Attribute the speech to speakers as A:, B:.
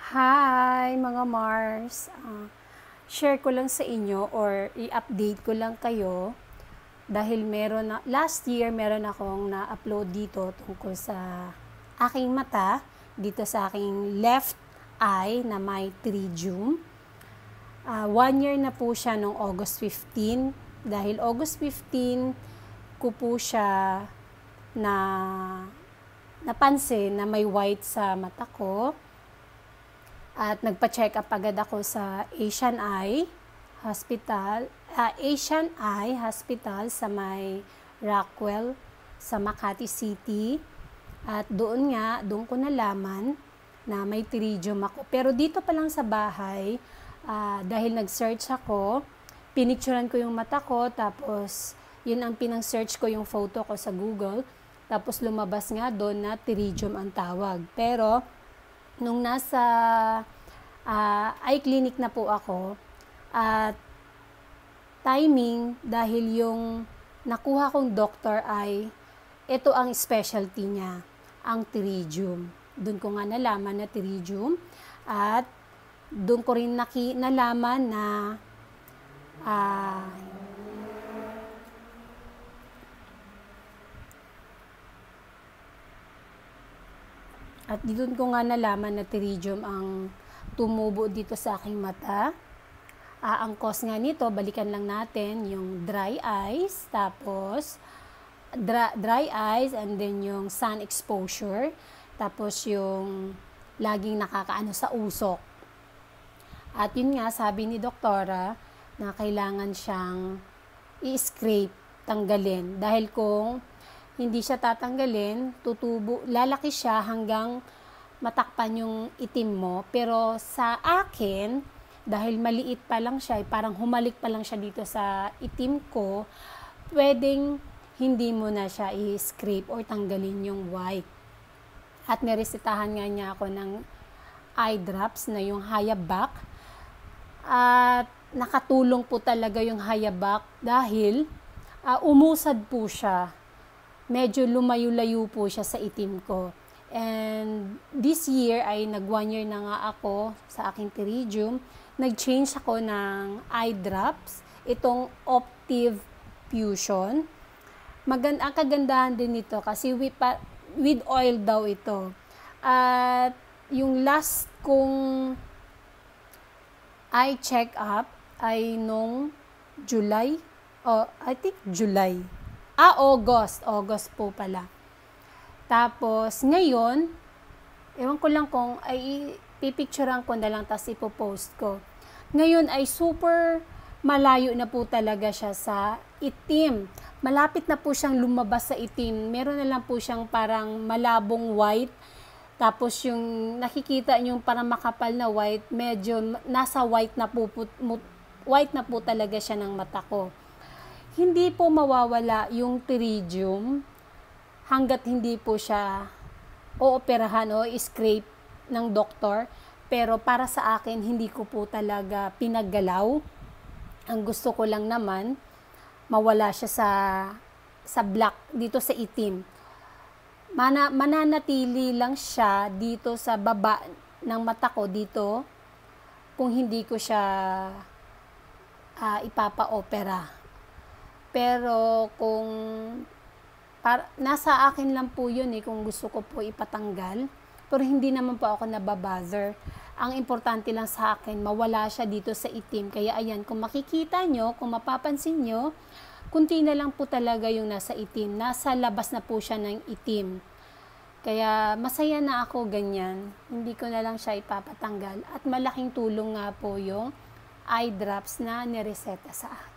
A: Hi mga Mars! Share ko lang sa inyo or i-update ko lang kayo dahil last year meron akong na-upload dito tungkol sa aking mata, dito sa aking left eye na may pterygium. 1 year na po siya noong August 15 dahil August 15 ko po siya napansin na may white sa mata ko. At nagpa-check up agad ako sa Asian Eye Hospital sa may Rockwell sa Makati City. At doon ko nalaman na may pterygium ako. Pero dito pa lang sa bahay, dahil nag-search ako, pinicturean ko yung mata ko, tapos yun ang pinang-search ko yung photo ko sa Google. Tapos lumabas nga doon na pterygium ang tawag. Pero nung nasa eye clinic na po ako, at timing dahil yung nakuha kong doctor ay ito ang specialty niya, ang pterygium. Doon ko nga nalaman na pterygium at doon ko rin nalaman na at doon ko nga nalaman na pterygium ang tumubo dito sa aking mata. Ang cause nga nito, balikan lang natin yung dry eyes, tapos dry eyes and then yung sun exposure, tapos yung laging nakakaano sa usok. At yun nga, sabi ni doktora na kailangan siyang i-scrape, tanggalin. Dahil kung hindi siya tatanggalin, lalaki siya hanggang matakpan yung itim mo. Pero sa akin, dahil maliit pa lang siya, parang humalik pa lang siya dito sa itim ko, pwedeng hindi mo na siya i-scrape or tanggalin yung white. At niresetahan nga niya ako ng eye drops na yung Hayabak. At nakatulong po talaga yung Hayabak dahil umusad po siya. Medyo lumayo-layo po siya sa itim ko. And this year ay nag 1 year na nga ako sa aking pterygium. Nag-change ako ng eye drops. Itong Optive Fusion. Ang kagandahan din nito kasi with oil daw ito. At yung last kong eye check-up ay nung July. August po pala. Tapos, ngayon, ewan ko lang kung ay pipicturean ko na lang tapos ipopost ko. Ngayon ay super malayo na po talaga siya sa itim. Malapit na po siyang lumabas sa itim. Meron na lang po siyang parang malabong white. Tapos yung nakikita yung parang makapal na white, medyo nasa white na po talaga siya ng mata ko. Hindi po mawawala yung pterygium hanggat hindi po siya ooperahan o scrape ng doktor. Pero para sa akin, hindi ko po talaga pinaggalaw. Ang gusto ko lang naman, mawala siya sa black, dito sa itim. Mananatili lang siya dito sa baba ng mata ko dito kung hindi ko siya ipapa-opera. Pero kung nasa akin lang po yun kung gusto ko po ipatanggal. Pero hindi naman po ako nababother. Ang importante lang sa akin, mawala siya dito sa itim. Kaya ayan, kung makikita nyo, kung mapapansin nyo, kunti na lang po talaga yung nasa itim. Nasa labas na po siya ng itim. Kaya masaya na ako ganyan. Hindi ko na lang siya ipapatanggal. At malaking tulong nga po yung eye drops na nireseta sa akin.